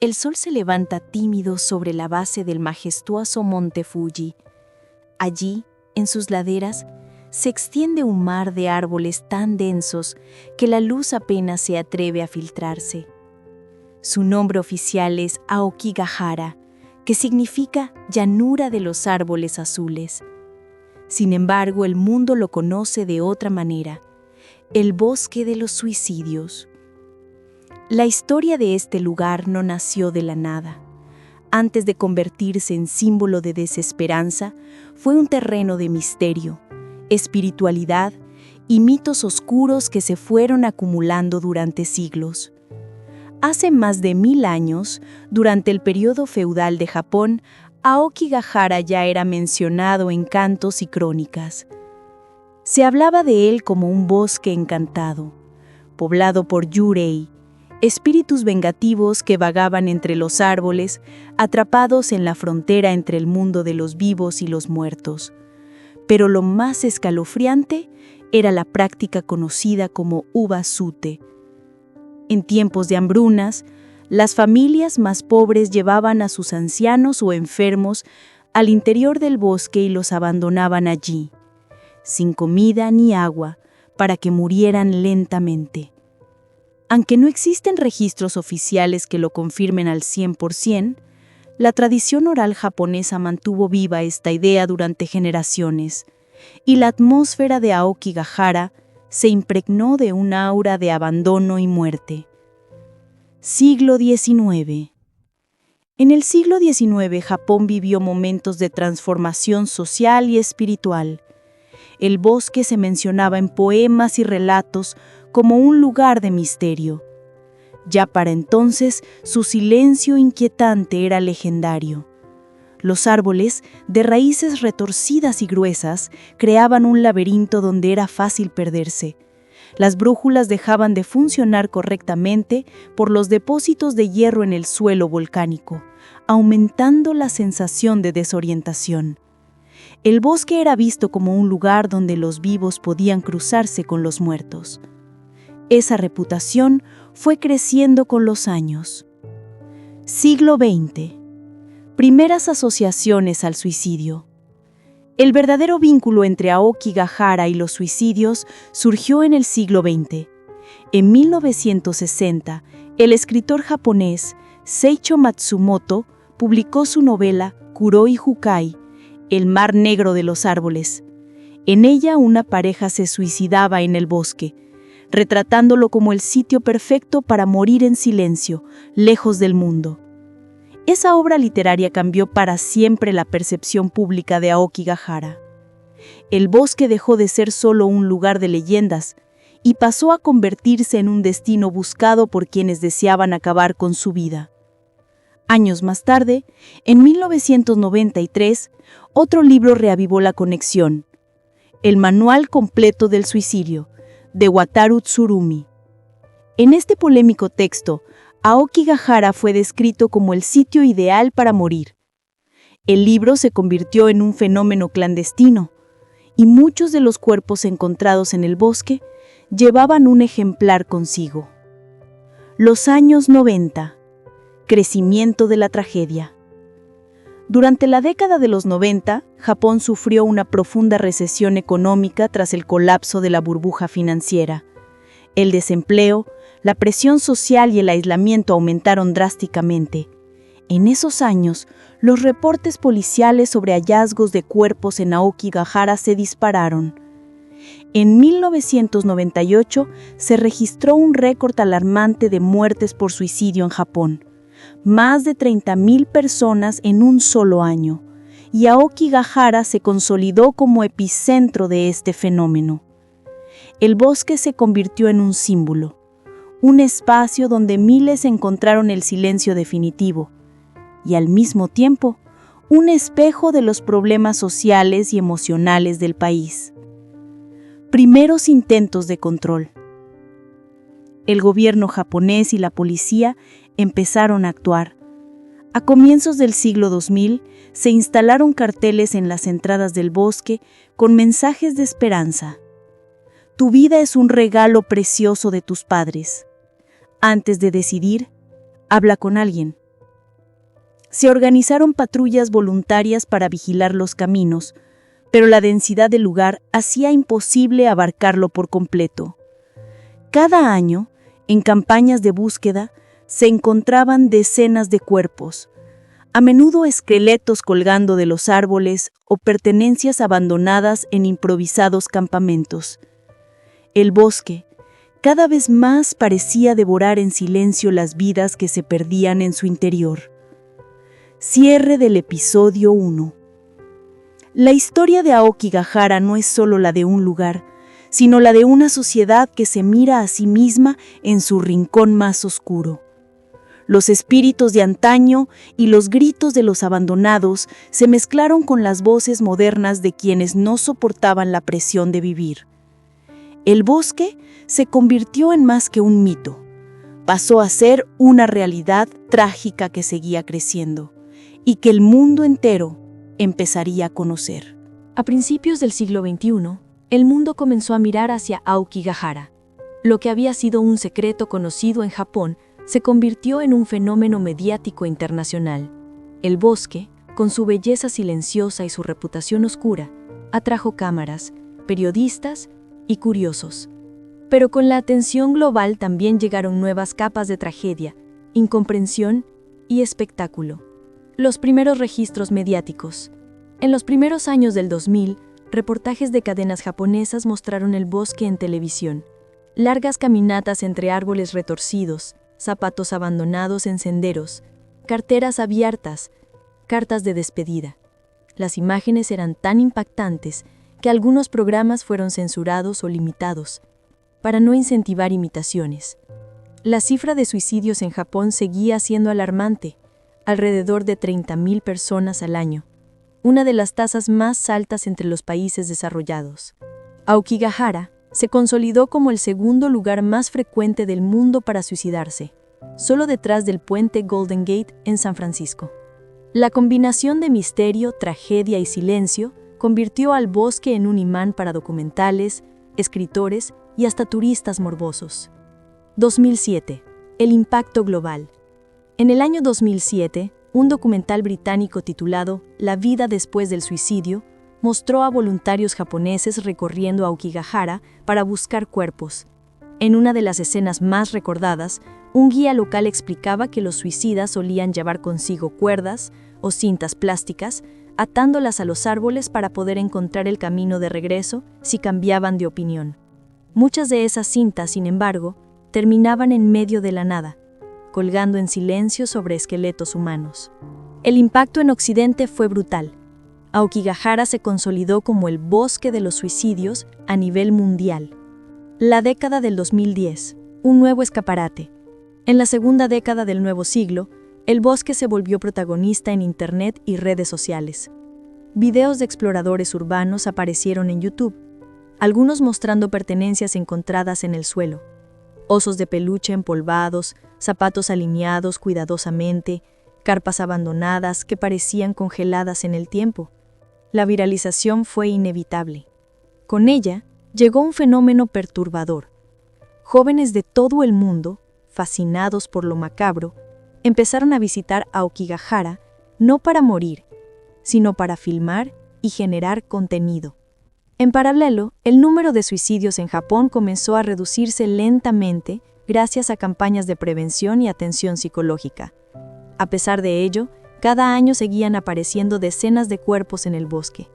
El sol se levanta tímido sobre la base del majestuoso monte Fuji. Allí, en sus laderas, se extiende un mar de árboles tan densos que la luz apenas se atreve a filtrarse. Su nombre oficial es Aokigahara, que significa llanura de los árboles azules. Sin embargo, el mundo lo conoce de otra manera: el bosque de los suicidios. La historia de este lugar no nació de la nada. Antes de convertirse en símbolo de desesperanza, fue un terreno de misterio, espiritualidad y mitos oscuros que se fueron acumulando durante siglos. Hace más de 1000 años, durante el periodo feudal de Japón, Aokigahara ya era mencionado en cantos y crónicas. Se hablaba de él como un bosque encantado, poblado por yurei, espíritus vengativos que vagaban entre los árboles, atrapados en la frontera entre el mundo de los vivos y los muertos. Pero lo más escalofriante era la práctica conocida como ubasute. En tiempos de hambrunas, las familias más pobres llevaban a sus ancianos o enfermos al interior del bosque y los abandonaban allí, sin comida ni agua, para que murieran lentamente. Aunque no existen registros oficiales que lo confirmen al 100%, la tradición oral japonesa mantuvo viva esta idea durante generaciones, y la atmósfera de Aokigahara se impregnó de un aura de abandono y muerte. Siglo XIX. En el siglo XIX, Japón vivió momentos de transformación social y espiritual. El bosque se mencionaba en poemas y relatos como un lugar de misterio. Ya para entonces, su silencio inquietante era legendario. Los árboles, de raíces retorcidas y gruesas, creaban un laberinto donde era fácil perderse. Las brújulas dejaban de funcionar correctamente por los depósitos de hierro en el suelo volcánico, aumentando la sensación de desorientación. El bosque era visto como un lugar donde los vivos podían cruzarse con los muertos. Esa reputación fue creciendo con los años. Siglo XX. Primeras asociaciones al suicidio. El verdadero vínculo entre Aokigahara y los suicidios surgió en el siglo XX. En 1960, el escritor japonés Seicho Matsumoto publicó su novela Kuroi Hukai, El mar negro de los árboles. En ella, una pareja se suicidaba en el bosque, retratándolo como el sitio perfecto para morir en silencio, lejos del mundo. Esa obra literaria cambió para siempre la percepción pública de Aokigahara. El bosque dejó de ser solo un lugar de leyendas y pasó a convertirse en un destino buscado por quienes deseaban acabar con su vida. Años más tarde, en 1993, otro libro reavivó la conexión: El Manual Completo del Suicidio, de Wataru Tsurumi. En este polémico texto, Aokigahara fue descrito como el sitio ideal para morir. El libro se convirtió en un fenómeno clandestino, y muchos de los cuerpos encontrados en el bosque llevaban un ejemplar consigo. Los años 90. Crecimiento de la tragedia. Durante la década de los 90, Japón sufrió una profunda recesión económica tras el colapso de la burbuja financiera. El desempleo, la presión social y el aislamiento aumentaron drásticamente. En esos años, los reportes policiales sobre hallazgos de cuerpos en Aokigahara se dispararon. En 1998 se registró un récord alarmante de muertes por suicidio en Japón. Más de 30.000 personas en un solo año, y Aokigahara se consolidó como epicentro de este fenómeno. El bosque se convirtió en un símbolo, un espacio donde miles encontraron el silencio definitivo, y al mismo tiempo, un espejo de los problemas sociales y emocionales del país. Primeros intentos de control. El gobierno japonés y la policía empezaron a actuar. A comienzos del siglo 2000, se instalaron carteles en las entradas del bosque con mensajes de esperanza. Tu vida es un regalo precioso de tus padres. Antes de decidir, habla con alguien. Se organizaron patrullas voluntarias para vigilar los caminos, pero la densidad del lugar hacía imposible abarcarlo por completo. Cada año, en campañas de búsqueda, se encontraban decenas de cuerpos, a menudo esqueletos colgando de los árboles o pertenencias abandonadas en improvisados campamentos. El bosque cada vez más parecía devorar en silencio las vidas que se perdían en su interior. Cierre del episodio 1. La historia de Aokigahara no es solo la de un lugar, sino la de una sociedad que se mira a sí misma en su rincón más oscuro. Los espíritus de antaño y los gritos de los abandonados se mezclaron con las voces modernas de quienes no soportaban la presión de vivir. El bosque se convirtió en más que un mito. Pasó a ser una realidad trágica que seguía creciendo y que el mundo entero empezaría a conocer. A principios del siglo XXI, el mundo comenzó a mirar hacia Aokigahara. Lo que había sido un secreto conocido en Japón se convirtió en un fenómeno mediático internacional. El bosque, con su belleza silenciosa y su reputación oscura, atrajo cámaras, periodistas y curiosos. Pero con la atención global también llegaron nuevas capas de tragedia, incomprensión y espectáculo. Los primeros registros mediáticos. En los primeros años del 2000, reportajes de cadenas japonesas mostraron el bosque en televisión. Largas caminatas entre árboles retorcidos, zapatos abandonados en senderos, carteras abiertas, cartas de despedida. Las imágenes eran tan impactantes que algunos programas fueron censurados o limitados, para no incentivar imitaciones. La cifra de suicidios en Japón seguía siendo alarmante, alrededor de 30.000 personas al año, una de las tasas más altas entre los países desarrollados. Aokigahara se consolidó como el segundo lugar más frecuente del mundo para suicidarse, solo detrás del puente Golden Gate en San Francisco. La combinación de misterio, tragedia y silencio convirtió al bosque en un imán para documentales, escritores y hasta turistas morbosos. 2007. El impacto global. En el año 2007, un documental británico titulado La vida después del suicidio mostró a voluntarios japoneses recorriendo Aokigahara para buscar cuerpos. En una de las escenas más recordadas, un guía local explicaba que los suicidas solían llevar consigo cuerdas o cintas plásticas, atándolas a los árboles para poder encontrar el camino de regreso si cambiaban de opinión. Muchas de esas cintas, sin embargo, terminaban en medio de la nada, colgando en silencio sobre esqueletos humanos. El impacto en Occidente fue brutal. Aokigahara se consolidó como el bosque de los suicidios a nivel mundial. La década del 2010, un nuevo escaparate. En la segunda década del nuevo siglo, el bosque se volvió protagonista en Internet y redes sociales. Videos de exploradores urbanos aparecieron en YouTube, algunos mostrando pertenencias encontradas en el suelo. Osos de peluche empolvados, zapatos alineados cuidadosamente, carpas abandonadas que parecían congeladas en el tiempo. La viralización fue inevitable. Con ella, llegó un fenómeno perturbador. Jóvenes de todo el mundo, fascinados por lo macabro, empezaron a visitar Aokigahara no para morir, sino para filmar y generar contenido. En paralelo, el número de suicidios en Japón comenzó a reducirse lentamente gracias a campañas de prevención y atención psicológica. A pesar de ello, cada año seguían apareciendo decenas de cuerpos en el bosque.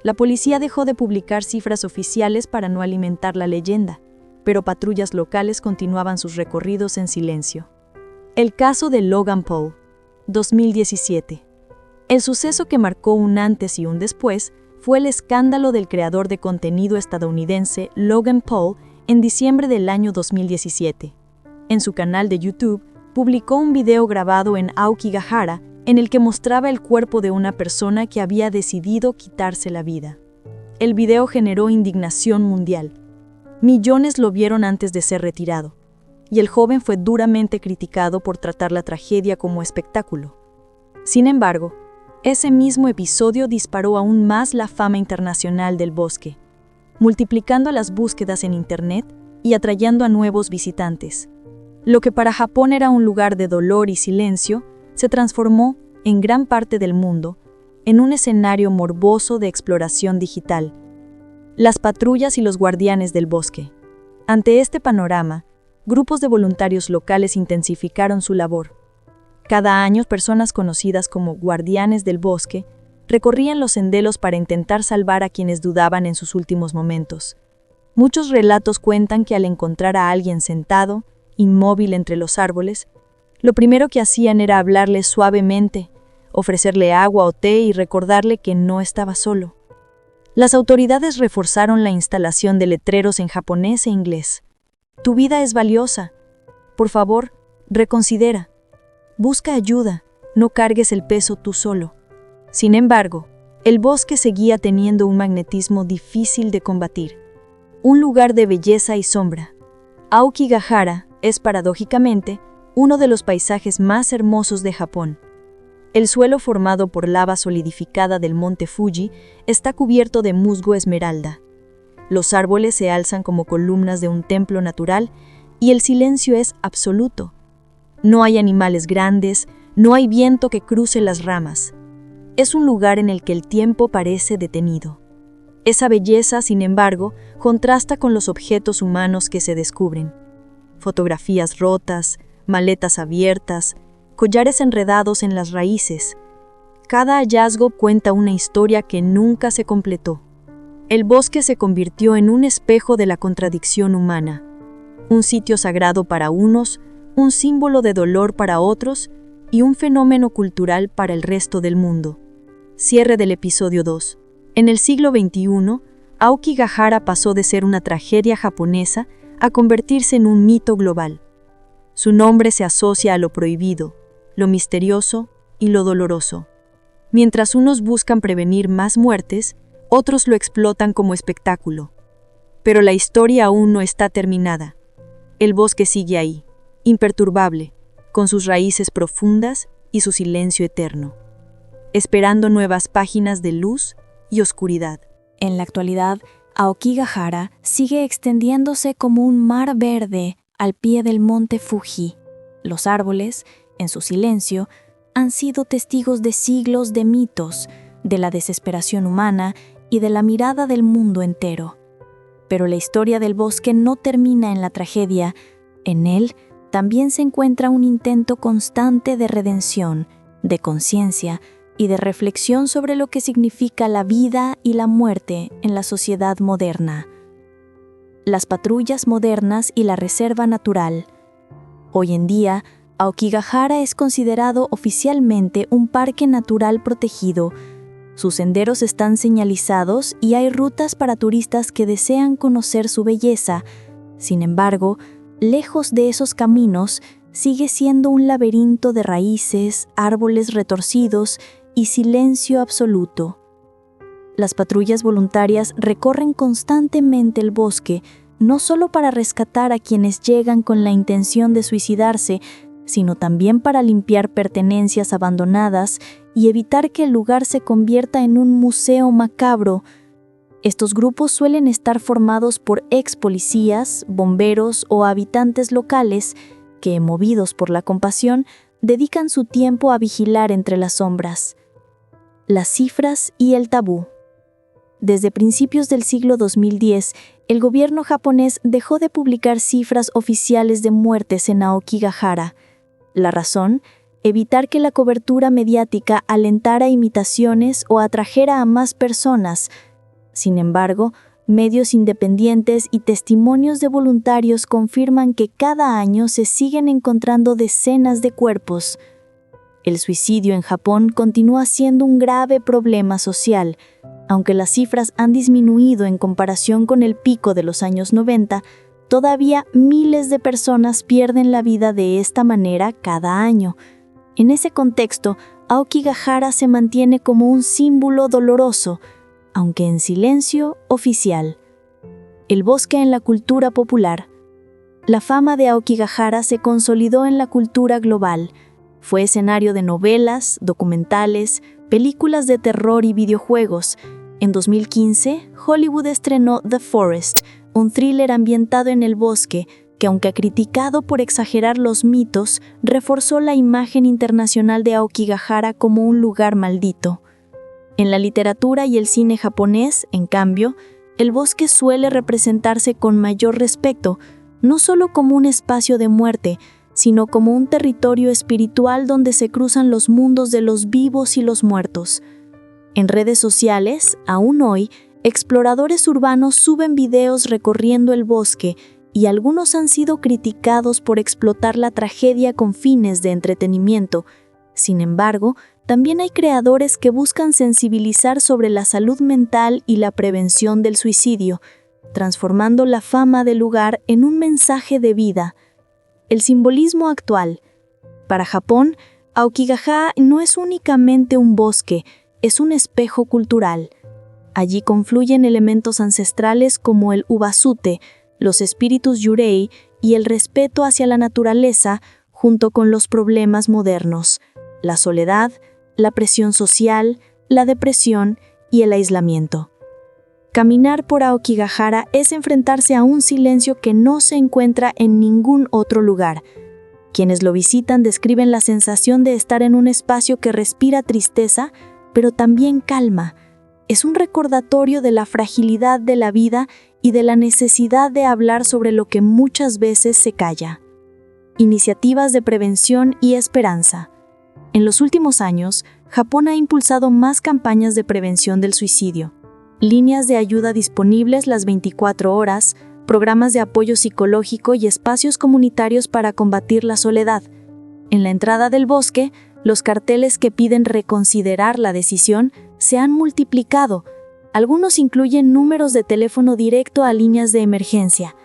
La policía dejó de publicar cifras oficiales para no alimentar la leyenda, pero patrullas locales continuaban sus recorridos en silencio. El caso de Logan Paul, 2017. El suceso que marcó un antes y un después fue el escándalo del creador de contenido estadounidense Logan Paul en diciembre del año 2017. En su canal de YouTube, publicó un video grabado en Aokigahara en el que mostraba el cuerpo de una persona que había decidido quitarse la vida. El video generó indignación mundial. Millones lo vieron antes de ser retirado, y el joven fue duramente criticado por tratar la tragedia como espectáculo. Sin embargo, ese mismo episodio disparó aún más la fama internacional del bosque, multiplicando las búsquedas en Internet y atrayendo a nuevos visitantes. Lo que para Japón era un lugar de dolor y silencio, se transformó en gran parte del mundo, en un escenario morboso de exploración digital. Las patrullas y los guardianes del bosque. Ante este panorama, grupos de voluntarios locales intensificaron su labor. Cada año, personas conocidas como guardianes del bosque recorrían los senderos para intentar salvar a quienes dudaban en sus últimos momentos. Muchos relatos cuentan que al encontrar a alguien sentado, inmóvil entre los árboles, lo primero que hacían era hablarle suavemente, ofrecerle agua o té y recordarle que no estaba solo. Las autoridades reforzaron la instalación de letreros en japonés e inglés. Tu vida es valiosa. Por favor, reconsidera. Busca ayuda, no cargues el peso tú solo. Sin embargo, el bosque seguía teniendo un magnetismo difícil de combatir. Un lugar de belleza y sombra. Aokigahara es, paradójicamente, uno de los paisajes más hermosos de Japón. El suelo formado por lava solidificada del monte Fuji está cubierto de musgo esmeralda. Los árboles se alzan como columnas de un templo natural y el silencio es absoluto. No hay animales grandes, no hay viento que cruce las ramas. Es un lugar en el que el tiempo parece detenido. Esa belleza, sin embargo, contrasta con los objetos humanos que se descubren. Fotografías rotas, maletas abiertas, collares enredados en las raíces. Cada hallazgo cuenta una historia que nunca se completó. El bosque se convirtió en un espejo de la contradicción humana. Un sitio sagrado para unos, un símbolo de dolor para otros y un fenómeno cultural para el resto del mundo. Cierre del episodio 2. En el siglo XXI, Aokigahara pasó de ser una tragedia japonesa a convertirse en un mito global. Su nombre se asocia a lo prohibido, lo misterioso y lo doloroso. Mientras unos buscan prevenir más muertes, otros lo explotan como espectáculo. Pero la historia aún no está terminada. El bosque sigue ahí, imperturbable, con sus raíces profundas y su silencio eterno, esperando nuevas páginas de luz y oscuridad. En la actualidad, Aokigahara sigue extendiéndose como un mar verde al pie del monte Fuji. Los árboles, en su silencio, han sido testigos de siglos de mitos, de la desesperación humana y de la mirada del mundo entero. Pero la historia del bosque no termina en la tragedia. En él también se encuentra un intento constante de redención, de conciencia y de reflexión sobre lo que significa la vida y la muerte en la sociedad moderna. Las patrullas modernas y la reserva natural. Hoy en día, Aokigahara es considerado oficialmente un parque natural protegido. Sus senderos están señalizados y hay rutas para turistas que desean conocer su belleza. Sin embargo, lejos de esos caminos, sigue siendo un laberinto de raíces, árboles retorcidos y silencio absoluto. Las patrullas voluntarias recorren constantemente el bosque, no solo para rescatar a quienes llegan con la intención de suicidarse, sino también para limpiar pertenencias abandonadas y evitar que el lugar se convierta en un museo macabro. Estos grupos suelen estar formados por ex policías, bomberos o habitantes locales que, movidos por la compasión, dedican su tiempo a vigilar entre las sombras. Las cifras y el tabú. Desde principios del siglo 2010, el gobierno japonés dejó de publicar cifras oficiales de muertes en Aokigahara. La razón: evitar que la cobertura mediática alentara imitaciones o atrajera a más personas. Sin embargo, medios independientes y testimonios de voluntarios confirman que cada año se siguen encontrando decenas de cuerpos. El suicidio en Japón continúa siendo un grave problema social. Aunque las cifras han disminuido en comparación con el pico de los años 90, todavía miles de personas pierden la vida de esta manera cada año. En ese contexto, Aokigahara se mantiene como un símbolo doloroso, aunque en silencio oficial. El bosque en la cultura popular. La fama de Aokigahara se consolidó en la cultura global. Fue escenario de novelas, documentales, películas de terror y videojuegos. En 2015, Hollywood estrenó The Forest, un thriller ambientado en el bosque, que aunque ha criticado por exagerar los mitos, reforzó la imagen internacional de Aokigahara como un lugar maldito. En la literatura y el cine japonés, en cambio, el bosque suele representarse con mayor respeto, no solo como un espacio de muerte, sino como un territorio espiritual donde se cruzan los mundos de los vivos y los muertos. En redes sociales, aún hoy, exploradores urbanos suben videos recorriendo el bosque y algunos han sido criticados por explotar la tragedia con fines de entretenimiento. Sin embargo, también hay creadores que buscan sensibilizar sobre la salud mental y la prevención del suicidio, transformando la fama del lugar en un mensaje de vida. El simbolismo actual. Para Japón, Aokigahara no es únicamente un bosque, es un espejo cultural. Allí confluyen elementos ancestrales como el ubasute, los espíritus yurei y el respeto hacia la naturaleza, junto con los problemas modernos, la soledad, la presión social, la depresión y el aislamiento. Caminar por Aokigahara es enfrentarse a un silencio que no se encuentra en ningún otro lugar. Quienes lo visitan describen la sensación de estar en un espacio que respira tristeza, pero también calma. Es un recordatorio de la fragilidad de la vida y de la necesidad de hablar sobre lo que muchas veces se calla. Iniciativas de prevención y esperanza. En los últimos años, Japón ha impulsado más campañas de prevención del suicidio. Líneas de ayuda disponibles las 24 horas, programas de apoyo psicológico y espacios comunitarios para combatir la soledad. En la entrada del bosque, los carteles que piden reconsiderar la decisión se han multiplicado. Algunos incluyen números de teléfono directo a líneas de emergencia.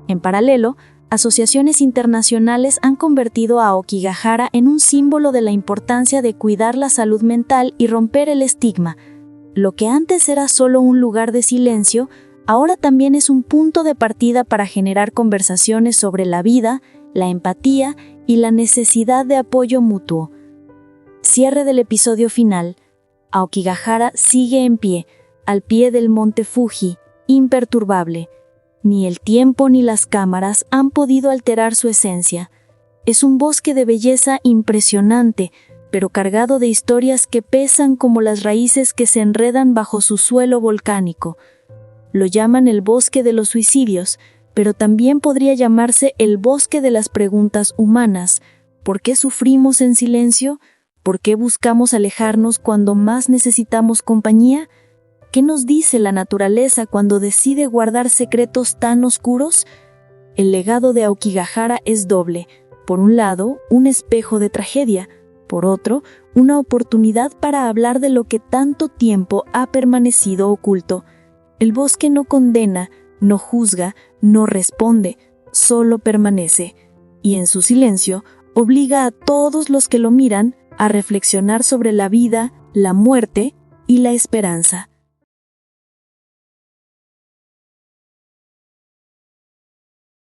En paralelo, asociaciones internacionales han convertido a Aokigahara en un símbolo de la importancia de cuidar la salud mental y romper el estigma. Lo que antes era solo un lugar de silencio, ahora también es un punto de partida para generar conversaciones sobre la vida, la empatía y la necesidad de apoyo mutuo. Cierre del episodio final. Aokigahara sigue en pie, al pie del monte Fuji, imperturbable. Ni el tiempo ni las cámaras han podido alterar su esencia. Es un bosque de belleza impresionante, pero cargado de historias que pesan como las raíces que se enredan bajo su suelo volcánico. Lo llaman el bosque de los suicidios, pero también podría llamarse el bosque de las preguntas humanas. ¿Por qué sufrimos en silencio? ¿Por qué buscamos alejarnos cuando más necesitamos compañía? ¿Qué nos dice la naturaleza cuando decide guardar secretos tan oscuros? El legado de Aokigahara es doble. Por un lado, un espejo de tragedia. Por otro, una oportunidad para hablar de lo que tanto tiempo ha permanecido oculto. El bosque no condena, no juzga, no responde, solo permanece. Y en su silencio, obliga a todos los que lo miran a reflexionar sobre la vida, la muerte y la esperanza.